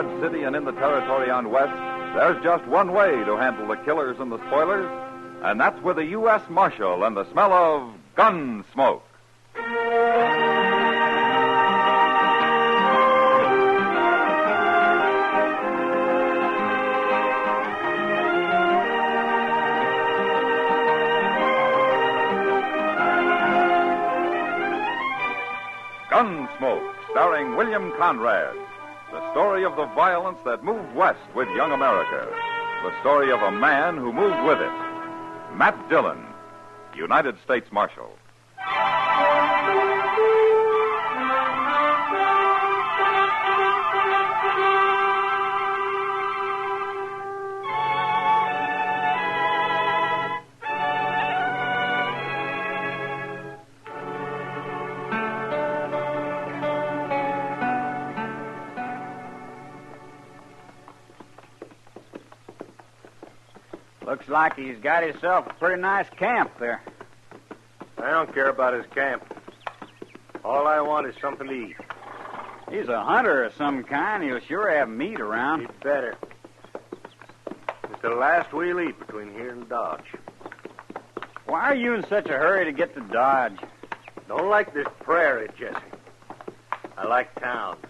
Dodge City and in the territory on West, there's just one way to handle the killers and the spoilers, and that's with a U.S. Marshal and the smell of Gunsmoke. Gunsmoke, starring William Conrad. The story of the violence that moved west with young America. The story of a man who moved with it. Matt Dillon, United States Marshal. Looks like he's got himself a pretty nice camp there. I don't care about his camp. All I want is something to eat. He's a hunter of some kind. He'll sure have meat around. He'd better. It's the last we'll eat between here and Dodge. Why are you in such a hurry to get to Dodge? Don't like this prairie, Jesse. I like towns.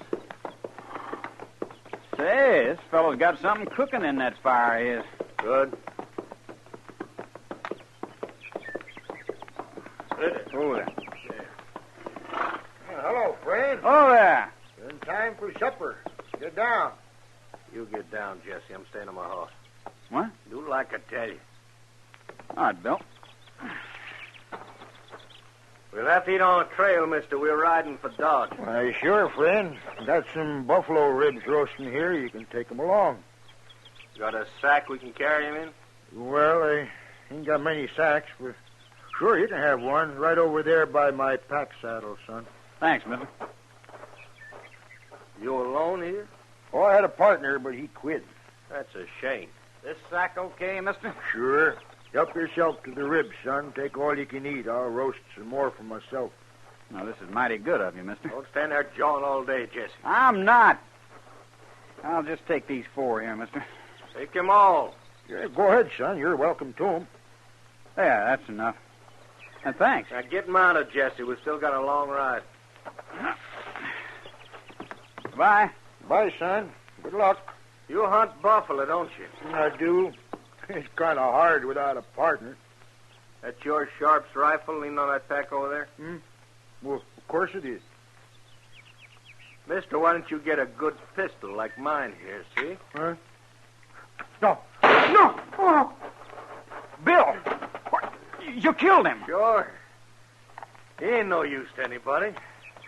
Say, this fellow's got something cooking in that fire of his. Good. Oh, there. Hello, friend. Oh, there. You're in time for supper. Get down. You get down, Jesse. I'm staying on my horse. What? Do like I tell you. All right, Bill. We'll have to eat on the trail, mister. We're riding for Dodge. Why, sure, friend. Got some buffalo ribs roasting here. You can take them along. Got a sack we can carry him in? Well, I ain't got many sacks, but sure, you can have one right over there by my pack saddle, son. Thanks, Mister. You alone here? Oh, I had a partner, but he quit. That's a shame. This sack okay, mister? Sure. Help yourself to the ribs, son. Take all you can eat. I'll roast some more for myself. Now, this is mighty good of you, mister. Don't stand there jawing all day, Jesse. I'm not. I'll just take these 4 here, mister. Take them all. Yeah, go ahead, son. You're welcome to them. Yeah, that's enough. And thanks. Now get mounted, Jesse. We've still got a long ride. Goodbye. Bye, son. Good luck. You hunt buffalo, don't you? I do. It's kind of hard without a partner. That's your Sharp's rifle leaning on that pack over there? Well, of course it is. Mister, why don't you get a good pistol like mine here, see? Huh? No. No! Oh. Bill! What? You killed him. Sure. He ain't no use to anybody.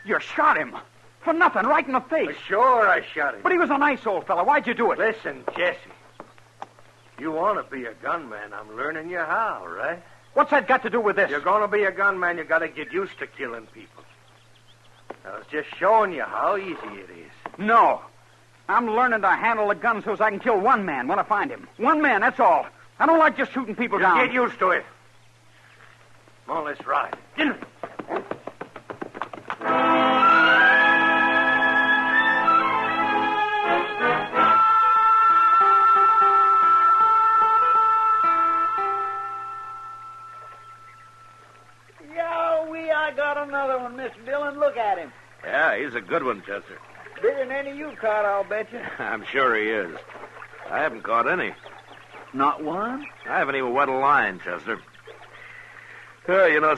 You shot him. For nothing, right in the face. Sure, I shot him. But he was a nice old fella. Why'd you do it? Listen, Jesse. You want to be a gunman. I'm learning you how, right? What's that got to do with this? You're going to be a gunman, you got to get used to killing people. I was just showing you how easy it is. No. I'm learning to handle a gun so I can kill one man when I find him. One man, that's all. I don't like just shooting people down. Get used to it. Come on, let's ride. Get in. I got another one, Mr. Dillon. Look at him. Yeah, he's a good one, Chester. Bigger than any you caught, I'll bet you. I'm sure he is. I haven't caught any. Not one? I haven't even wet a line, Chester.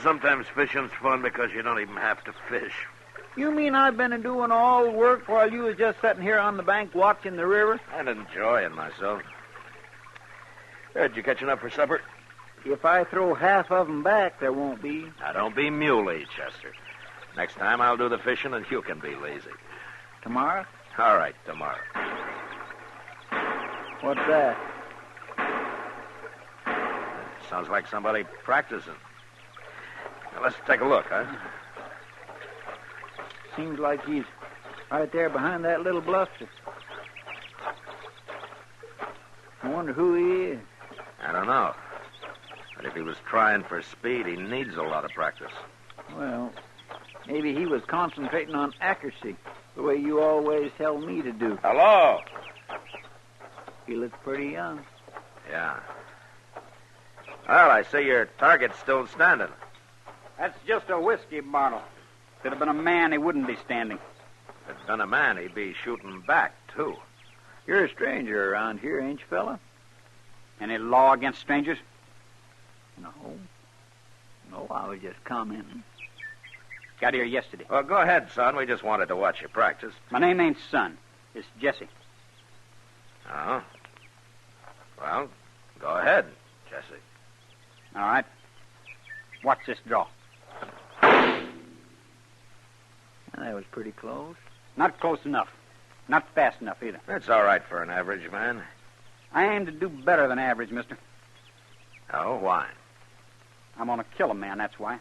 Sometimes fishing's fun because you don't even have to fish. You mean I've been doing all the work while you was just sitting here on the bank watching the river? And enjoying myself. Did you catch enough for supper? If I throw half of them back, there won't be. Now, don't be muley, Chester. Next time I'll do the fishing and you can be lazy. Tomorrow? All right, tomorrow. What's that? Sounds like somebody practicing. Now, let's take a look, huh? Seems like he's right there behind that little bluster. I wonder who he is. I don't know. But if he was trying for speed, he needs a lot of practice. Well, maybe he was concentrating on accuracy, the way you always tell me to do. Hello. He looks pretty young. Yeah. Well, I see your target's still standing. That's just a whiskey bottle. If it had been a man, he wouldn't be standing. If it'd been a man, he'd be shooting back, too. You're a stranger around here, ain't you, fella? Any law against strangers? No. No, I was just commenting. Got here yesterday. Well, go ahead, son. We just wanted to watch you practice. My name ain't Son. It's Jesse. Oh? Well, go ahead, Jesse. All right. Watch this draw. That was pretty close. Not close enough. Not fast enough either. That's all right for an average man. I aim to do better than average, mister. Oh, why? I'm going to kill a man, that's why.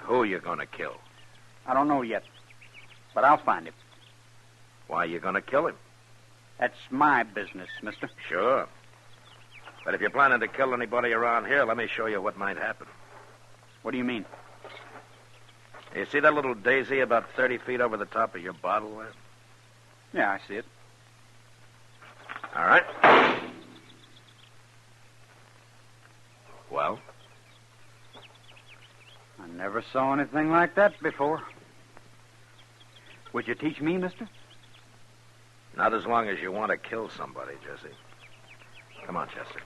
Who you going to kill? I don't know yet. But I'll find him. Why you going to kill him? That's my business, mister. Sure. But if you're planning to kill anybody around here, let me show you what might happen. What do you mean? You see that little daisy about 30 feet over the top of your bottle there? Yeah, I see it. All right. Well? I never saw anything like that before. Would you teach me, mister? Not as long as you want to kill somebody, Jesse. Come on, Chester.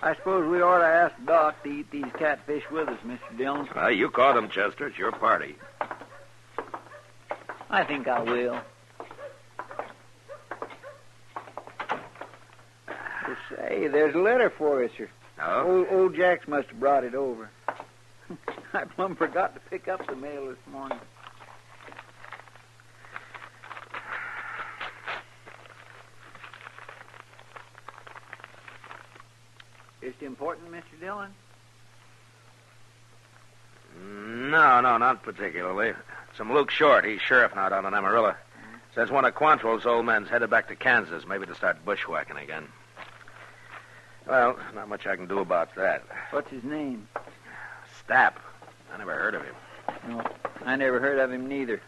I suppose we ought to ask Doc to eat these catfish with us, Mr. Dillon. You caught him, Chester. It's your party. I think I will. Well, say, there's a letter for us, sir. Oh? Old Jax must have brought it over. I plumb forgot to pick up the mail this morning. Is it important, Mr. Dillon? No, not particularly. It's from Luke Short. He's sheriff now down in Amarillo. Says one of Quantrill's old men's headed back to Kansas, maybe to start bushwhacking again. Well, not much I can do about that. What's his name? Stapp. I never heard of him. No, I never heard of him neither.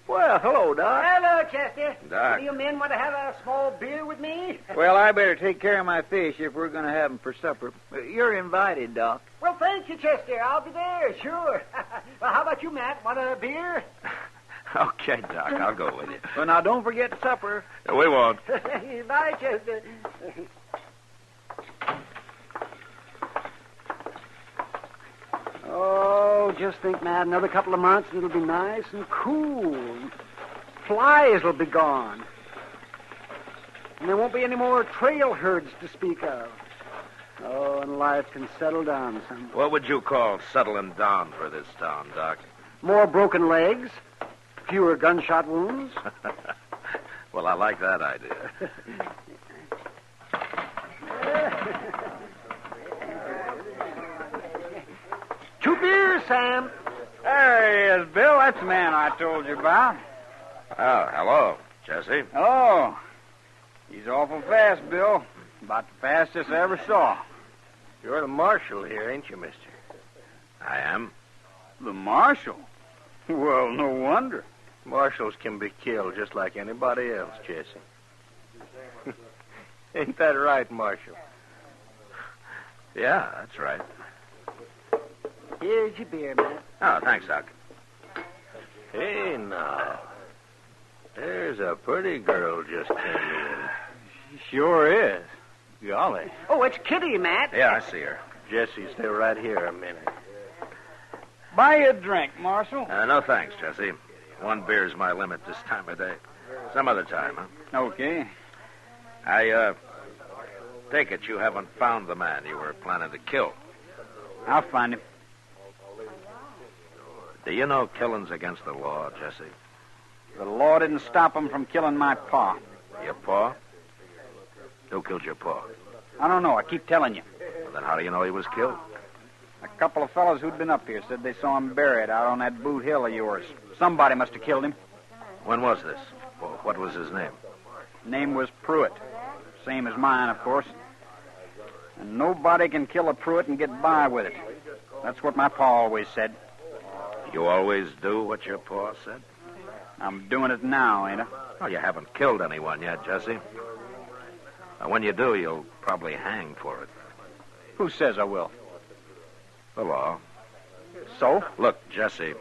Well, hello, Doc. Hello, Chester. Doc. Do you men want to have a small beer with me? Well, I better take care of my fish if we're going to have them for supper. You're invited, Doc. Well, thank you, Chester. I'll be there, sure. Well, how about you, Matt? Want a beer? Okay, Doc, I'll go with you. Well, now, don't forget supper. We won't. Bye, Chester. Oh, just think, Matt, another couple of months and it'll be nice and cool. Flies will be gone. And there won't be any more trail herds to speak of. Oh, and life can settle down some. What would you call settling down for this town, Doc? More broken legs, fewer gunshot wounds. Well, I like that idea. Two beers, Sam. There he is, Bill. That's the man I told you about. Oh, hello, Jesse. Hello. He's awful fast, Bill. About the fastest I ever saw. You're the marshal here, ain't you, mister? I am. The marshal? Well, no wonder. Marshals can be killed just like anybody else, Jesse. Ain't that right, Marshal? Yeah, that's right. Here's your beer, Matt. Oh, thanks, Doc. Hey, now. There's a pretty girl just came in. Sure is. Golly. Oh, it's Kitty, Matt. Yeah, I see her. Jesse, stay right here a minute. Buy you a drink, Marshal. No thanks, Jesse. One beer's my limit this time of day. Some other time, huh? Okay. I take it you haven't found the man you were planning to kill. I'll find him. Do you know killing's against the law, Jesse? The law didn't stop him from killing my pa. Your pa? Who killed your pa? I don't know. I keep telling you. Well, then how do you know he was killed? A couple of fellows who'd been up here said they saw him buried out on that boot hill of yours. Somebody must have killed him. When was this? Well, what was his name? Name was Pruitt. Same as mine, of course. And nobody can kill a Pruitt and get by with it. That's what my pa always said. You always do what your pa said? I'm doing it now, ain't I? Well, you haven't killed anyone yet, Jesse. Now, when you do, you'll probably hang for it. Who says I will? The law. So? Look, Jesse,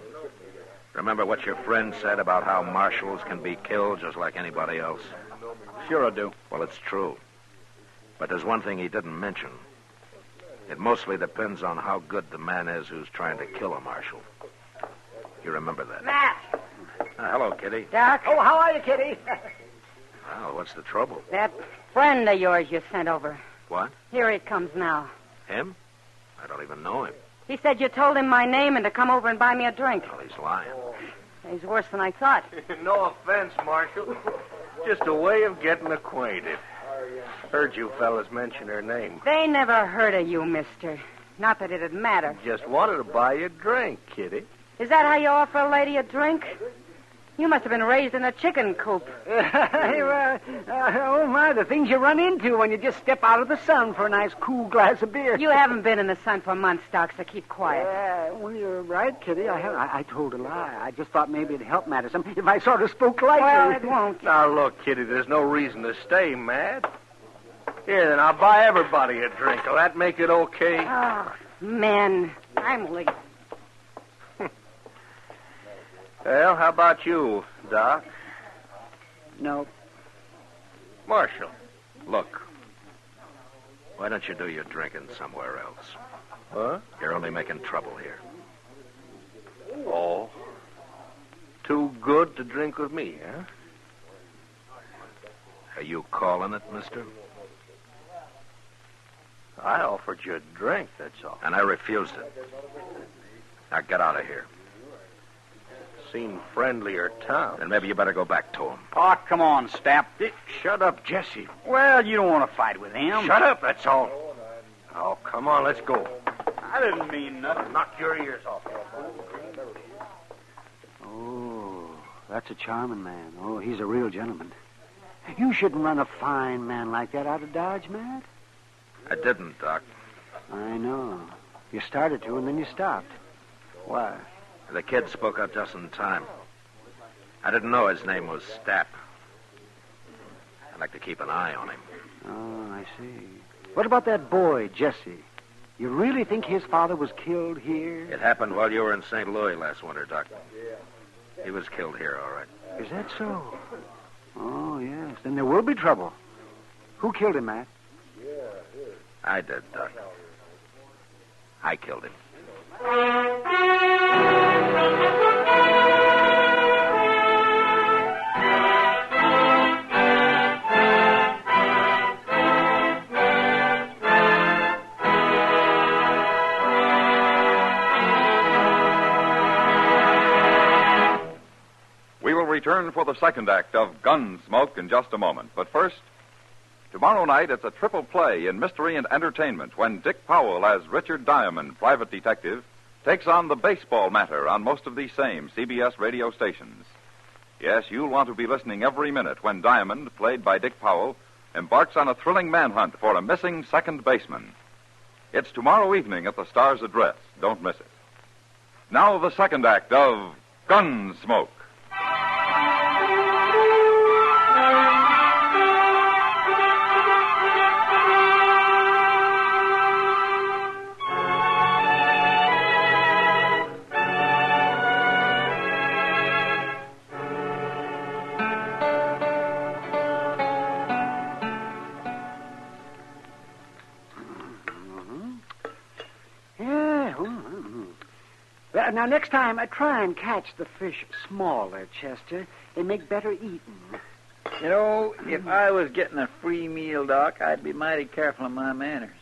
remember what your friend said about how marshals can be killed just like anybody else? Sure I do. Well, it's true. But there's one thing he didn't mention. It mostly depends on how good the man is who's trying to kill a marshal. You remember that? Matt! Hello, Kitty. Doc? Oh, how are you, Kitty? Well, what's the trouble? That friend of yours you sent over. What? Here he comes now. Him? I don't even know him. He said you told him my name and to come over and buy me a drink. Well, he's lying. He's worse than I thought. No offense, Marshal. Just a way of getting acquainted. Heard you fellas mention her name. They never heard of you, mister. Not that it'd matter. Just wanted to buy you a drink, Kitty. Is that how you offer a lady a drink? You must have been raised in a chicken coop. Oh, my, the things you run into when you just step out of the sun for a nice cool glass of beer. You haven't been in the sun for months, Doc, so keep quiet. Well, you're right, Kitty. I told a lie. I just thought maybe it'd help matters if I sort of spoke lightly. Well, it won't. Now, look, Kitty, there's no reason to stay mad. Here, then, I'll buy everybody a drink. Will that make it okay? Oh, men. I'm late. Well, how about you, Doc? No. Marshal. Look, why don't you do your drinking somewhere else? Huh? You're only making trouble here. Oh. Too good to drink with me, huh? Are you calling it, mister? I offered you a drink, that's all. And I refused it. Now get out of here. Seemed friendlier town. Then maybe you better go back to him. Oh, come on, Stapp. Shut up, Jesse. Well, you don't want to fight with him. Shut up, that's all. Oh, come on, let's go. I didn't mean nothing. Knock your ears off. Oh, that's a charming man. Oh, he's a real gentleman. You shouldn't run a fine man like that out of Dodge, Matt. I didn't, Doc. I know. You started to, and then you stopped. Why? The kid spoke up just in time. I didn't know his name was Stapp. I'd like to keep an eye on him. Oh, I see. What about that boy, Jesse? You really think his father was killed here? It happened while you were in St. Louis last winter, Doc. He was killed here, all right. Is that so? Oh, yes. Then there will be trouble. Who killed him, Matt? I did, Doc. I killed him. We will return for the second act of Gunsmoke in just a moment. But first, tomorrow night it's a triple play in mystery and entertainment when Dick Powell as Richard Diamond, private detective, takes on the baseball matter on most of these same CBS radio stations. Yes, you'll want to be listening every minute when Diamond, played by Dick Powell, embarks on a thrilling manhunt for a missing second baseman. It's tomorrow evening at the Star's Address. Don't miss it. Now the second act of Gunsmoke. Now, next time, try and catch the fish smaller, Chester. They make better eating. You know, if I was getting a free meal, Doc, I'd be mighty careful of my manners.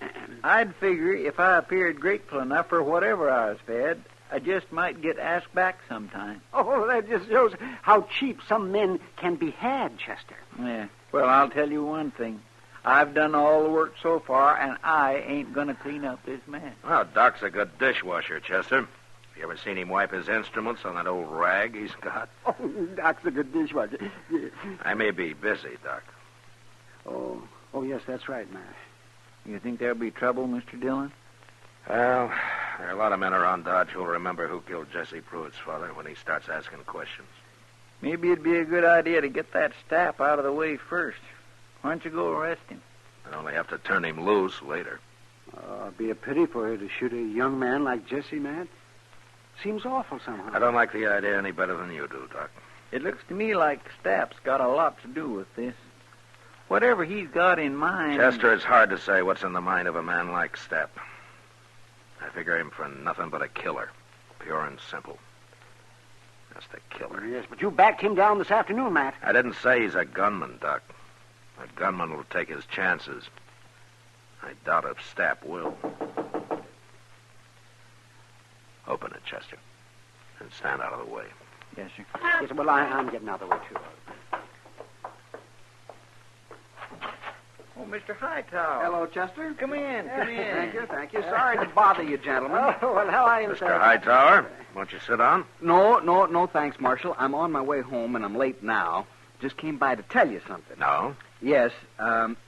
I'd figure if I appeared grateful enough for whatever I was fed, I just might get asked back sometime. Oh, that just shows how cheap some men can be had, Chester. Yeah. Well, I'll tell you one thing. I've done all the work so far, and I ain't going to clean up this mess. Well, Doc's a good dishwasher, Chester. You ever seen him wipe his instruments on that old rag he's got? Oh, Doc's a good dishwasher. I may be busy, Doc. Oh, yes, that's right, Matt. You think there'll be trouble, Mr. Dillon? Well, there are a lot of men around Dodge who'll remember who killed Jesse Pruitt's father when he starts asking questions. Maybe it'd be a good idea to get that Stapp out of the way first. Why don't you go arrest him? I only have to turn him loose later. It'd be a pity for her to shoot a young man like Jesse, Matt. Seems awful somehow. I don't like the idea any better than you do, Doc. It looks to me like Stapp's got a lot to do with this. Whatever he's got in mind... Chester, it's hard to say what's in the mind of a man like Stapp. I figure him for nothing but a killer. Pure and simple. Just a killer. Yes, but you backed him down this afternoon, Matt. I didn't say he's a gunman, Doc. A gunman will take his chances. I doubt if Stapp will. Open it, Chester. And stand out of the way. Yes, sir. Yes, well, I'm getting out of the way, too. Oh, Mr. Hightower. Hello, Chester. Come in, come in. Thank you. Sorry to bother you, gentlemen. Oh, well, how are you, Mr. Hightower, won't you sit down? No, thanks, Marshal. I'm on my way home, and I'm late now. Just came by to tell you something. No? Yes,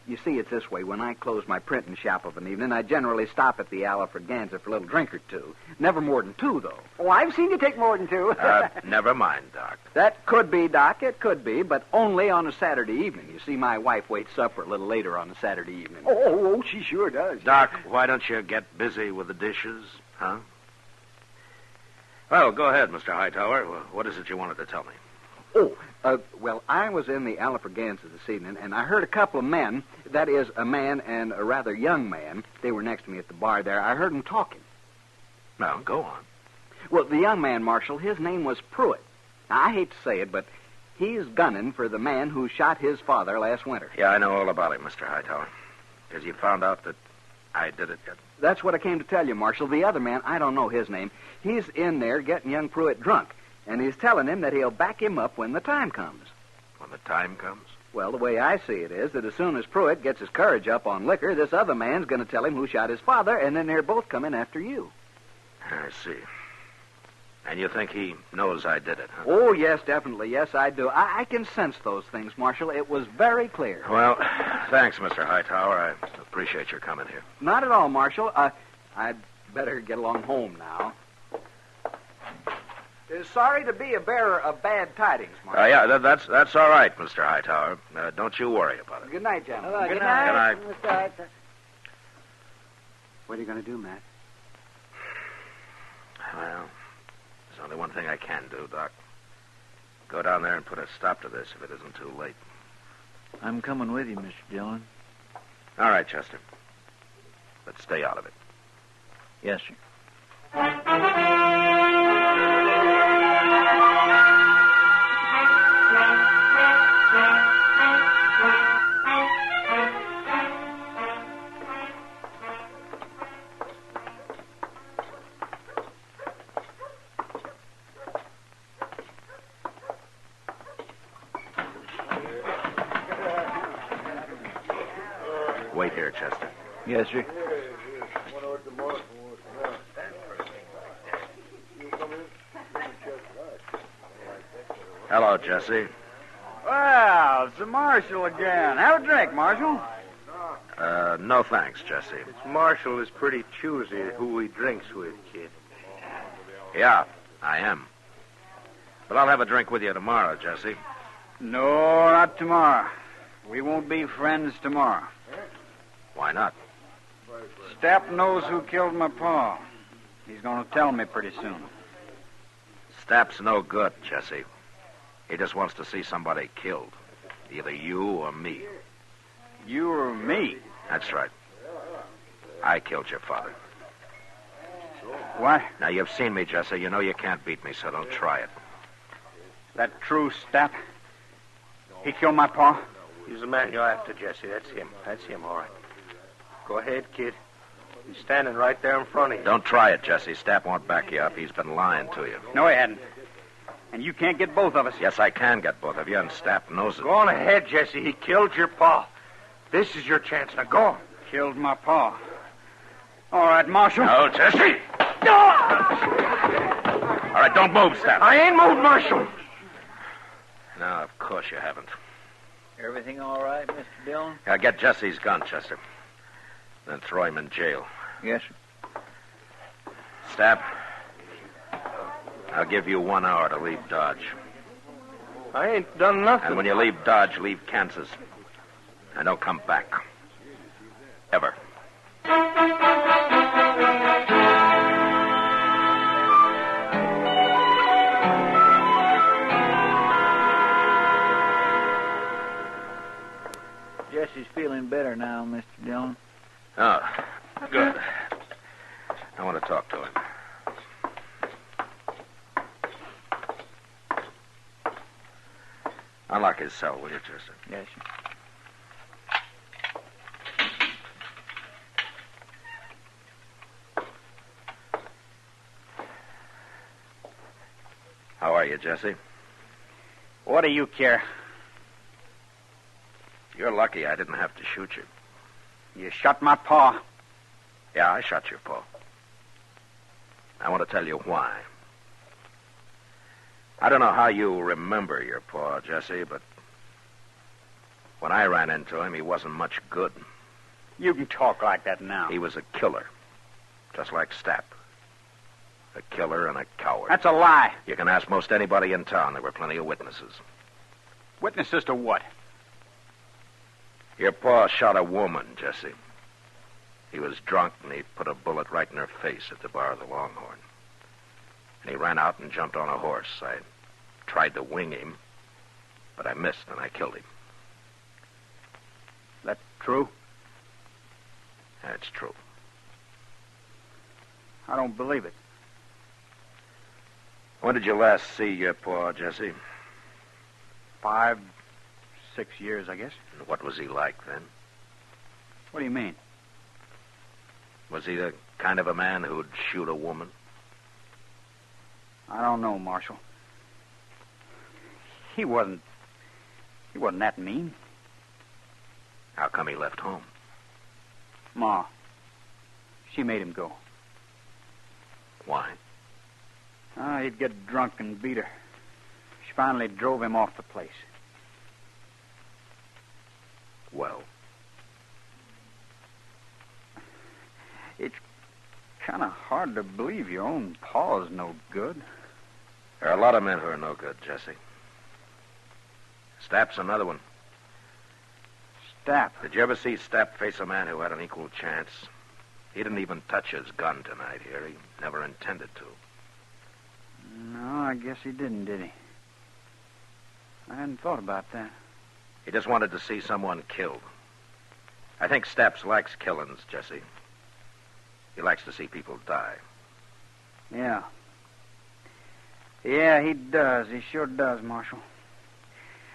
you see, it's this way. When I close my printing shop of an evening, I generally stop at the Alfreganza for a little drink or two. Never more than two, though. Oh, I've seen you take more than two. Never mind, Doc. That could be, Doc. It could be, but only on a Saturday evening. You see, my wife waits supper a little later on a Saturday evening. Oh, she sure does. Doc, why don't you get busy with the dishes, huh? Well, go ahead, Mr. Hightower. What is it you wanted to tell me? Well, I was in the Alfreganza this evening, and I heard a couple of men, that is, a man and a rather young man, they were next to me at the bar there. I heard them talking. Well, go on. Well, the young man, Marshal, his name was Pruitt. Now, I hate to say it, but he's gunning for the man who shot his father last winter. Yeah, I know all about it, Mr. Hightower. Because you found out that I did it yet? That's what I came to tell you, Marshal. The other man, I don't know his name, he's in there getting young Pruitt drunk. And he's telling him that he'll back him up when the time comes. When the time comes? Well, the way I see it is that as soon as Pruitt gets his courage up on liquor, this other man's going to tell him who shot his father, and then they're both coming after you. I see. And you think he knows I did it, huh? Oh, yes, definitely. Yes, I do. I can sense those things, Marshal. It was very clear. Well, thanks, Mr. Hightower. I appreciate your coming here. Not at all, Marshal. I'd better get along home now. Sorry to be a bearer of bad tidings, Marshal. Yeah, that's all right, Mr. Hightower. Don't you worry about it. Good night, gentlemen. Good night. Good night. What are you going to do, Matt? Well, there's only one thing I can do, Doc. Go down there and put a stop to this if it isn't too late. I'm coming with you, Mr. Dillon. All right, Chester. But stay out of it. Yes, sir. Wait here, Chester. Yes, sir. Hello, Jesse. Well, it's the Marshal again. Have a drink, Marshal. No thanks, Jesse. Marshal is pretty choosy who he drinks with, kid. Yeah, I am. But I'll have a drink with you tomorrow, Jesse. No, not tomorrow. We won't be friends tomorrow. Why not? Stapp knows who killed my pa. He's going to tell me pretty soon. Stapp's no good, Jesse. He just wants to see somebody killed. Either you or me. You or me? That's right. I killed your father. What? Now, you've seen me, Jesse. You know you can't beat me, so don't try it. That true, Stapp? He killed my pa? He's the man you're after, Jesse. That's him. That's him, all right. Go ahead, kid. He's standing right there in front of you. Don't try it, Jesse. Stapp won't back you up. He's been lying to you. No, he hadn't. And you can't get both of us. Yes, I can get both of you, and Stapp knows it. Go on ahead, Jesse. He killed your pa. This is your chance. Now, go on. Killed my pa. All right, Marshal. No, Jesse! All right, don't move, Stap. I ain't moved, Marshal. No, of course you haven't. Everything all right, Mr. Dillon? Get Jesse's gun, Chester. Then throw him in jail. Yes, sir. Stap, I'll give you 1 hour to leave Dodge. I ain't done nothing. And when you leave Dodge, leave Kansas. And don't come back. Ever. Jesse's feeling better now, Mr. Dillon. Oh, good. I want to talk to him. Unlock his cell, will you, Chester? Yes, sir. How are you, Jesse? What do you care? You're lucky I didn't have to shoot you. You shot my paw. Yeah, I shot your paw. I want to tell you why. I don't know how you remember your paw, Jesse, but when I ran into him, he wasn't much good. You can talk like that now. He was a killer, just like Stapp. A killer and a coward. That's a lie. You can ask most anybody in town. There were plenty of witnesses. Witnesses to what? Your paw shot a woman, Jesse. He was drunk, and he put a bullet right in her face at the bar of the Longhorn. And he ran out and jumped on a horse. I tried to wing him, but I missed, and I killed him. That true? That's true. I don't believe it. When did you last see your paw, Jesse? 5, 6 years, I guess. And what was he like then? What do you mean? Was he the kind of a man who'd shoot a woman? I don't know, Marshal. He wasn't that mean. How come he left home? Ma, she made him go. Why? He'd get drunk and beat her. She finally drove him off the place. Well, It's kind of hard to believe your own paw's no good. there are a lot of men who are no good, Jesse. Stapp's another one. Stapp. Did you ever see Stapp face a man who had an equal chance? He didn't even touch his gun tonight here. He never intended to. No, I guess he didn't, did he? I hadn't thought about that. He just wanted to see someone killed. I think Stapp likes killings, Jesse. He likes to see people die. Yeah. Yeah, he does. He sure does, Marshal.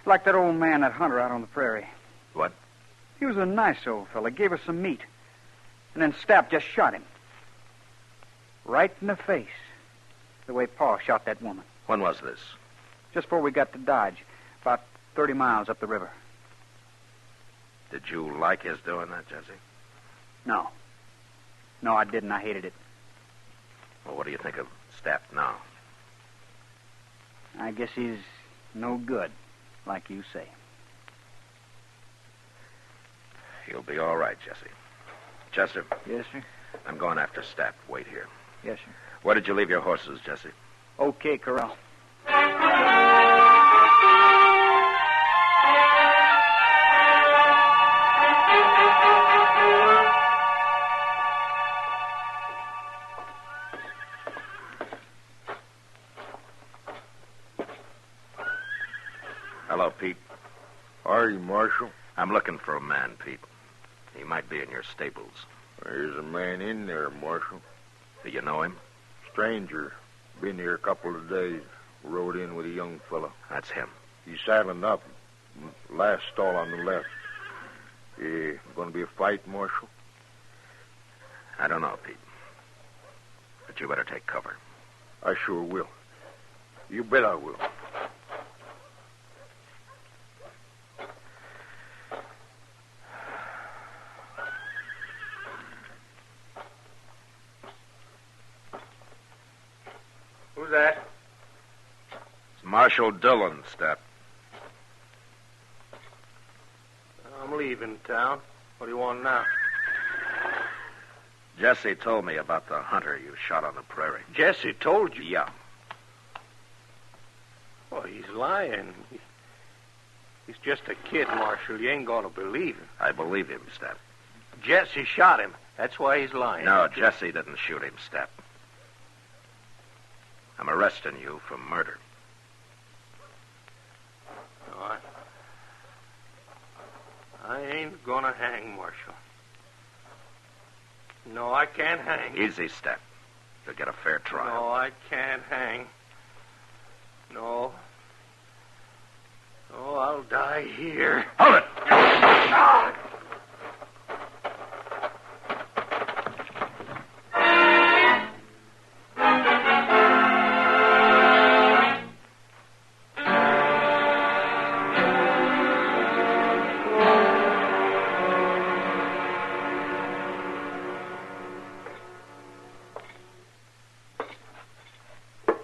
Like that old man, that hunter out on the prairie. What? He was a nice old fella. Gave us some meat. And then Stapp just shot him. Right in the face. The way Pa shot that woman. When was this? Just before we got to Dodge. About 30 miles up the river. Did you like his doing that, Jesse? No. No, I didn't. I hated it. Well, what do you think of Stapp now? I guess he's no good, like you say. He'll be all right, Jesse. Chester, Yes, sir. I'm going after Stapp. Wait here. Yes, sir. Where did you leave your horses, Jesse? Okay, Corral. Hello, Pete. Are you, Marshal? I'm looking for a man, Pete. He might be in your stables. There's a man in there, Marshal. Do you know him? Stranger. Been here a couple of days. Rode in with a young fellow. That's him. He's saddling up. Last stall on the left. Going to be a fight, Marshal? I don't know, Pete. But you better take cover. I sure will. You bet I will. that? It's Marshal Dillon, Step. I'm leaving town. What do you want now? Jesse told me about the hunter you shot on the prairie. Jesse told you? Yeah. Well, he's lying. He's just a kid, Marshal. You ain't going to believe him. I believe him, Step. Jesse shot him. That's why he's lying. No, Jesse didn't shoot him, Step. I'm arresting you for murder. No, I ain't going to hang, Marshal. No, I can't hang. Easy, Step. You'll get a fair trial. No, I can't hang. No. Oh, I'll die here. Hold it!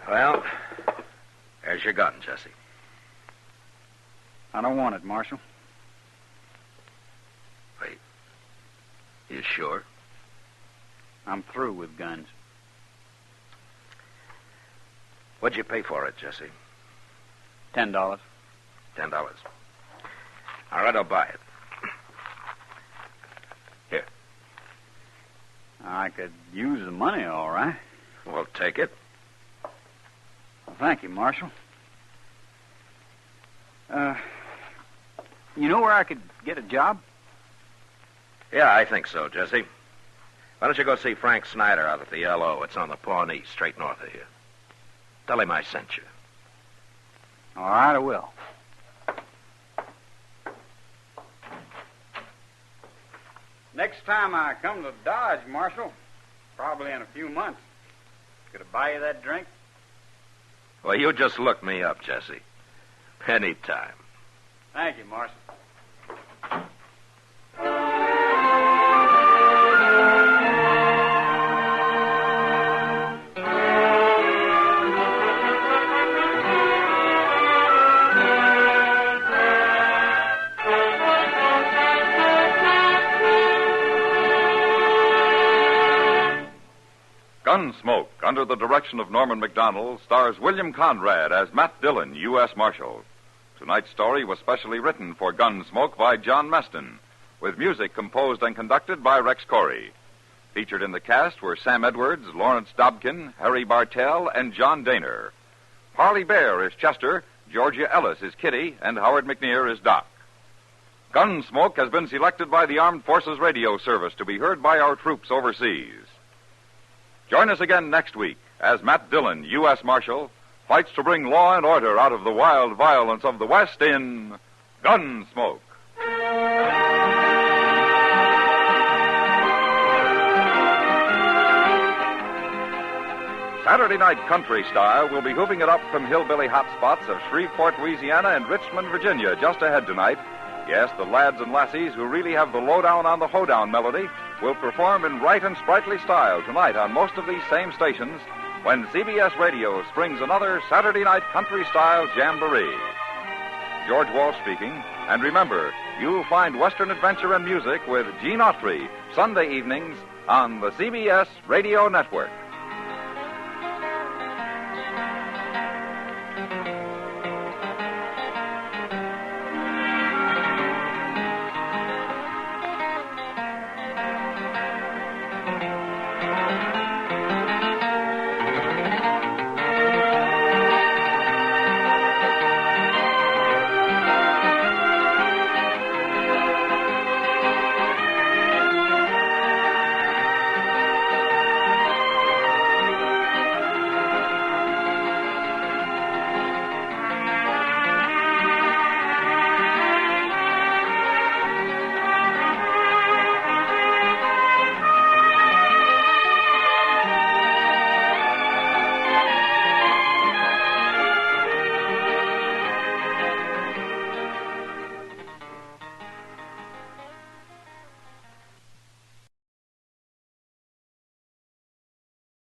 Well, there's your gun, Jesse. I don't want it, Marshal. Wait. You sure? I'm through with guns. What'd you pay for it, Jesse? $10. $10. All right, I'll buy it. Here. I could use the money, all right. Well, take it. Well, thank you, Marshal. You know where I could get a job? Yeah, I think so, Jesse. Why don't you go see Frank Snyder out at the L.O.? It's on the Pawnee, straight north of here. Tell him I sent you. All right, I will. Next time I come to Dodge, Marshal, probably in a few months, could I buy you that drink? Well, you just look me up, Jesse. Anytime. Thank you, Marshal. Gunsmoke, under the direction of Norman Macdonald, stars William Conrad as Matt Dillon, U.S. Marshal. Tonight's story was specially written for Gunsmoke by John Meston, with music composed and conducted by Rex Corey. Featured in the cast were Sam Edwards, Lawrence Dobkin, Harry Bartell, and John Daner. Parley Bear is Chester, Georgia Ellis is Kitty, and Howard McNear is Doc. Gunsmoke has been selected by the Armed Forces Radio Service to be heard by our troops overseas. Join us again next week as Matt Dillon, U.S. Marshal, fights to bring law and order out of the wild violence of the West in Gunsmoke. Saturday Night Country Style will be hooving it up from hillbilly hotspots of Shreveport, Louisiana, and Richmond, Virginia, just ahead tonight. Yes, the lads and lassies who really have the lowdown on the hoedown melody will perform in right and sprightly style tonight on most of these same stations when CBS Radio springs another Saturday Night Country Style Jamboree. George Walsh speaking, and remember, you'll find Western adventure and music with Gene Autry Sunday evenings on the CBS Radio Network.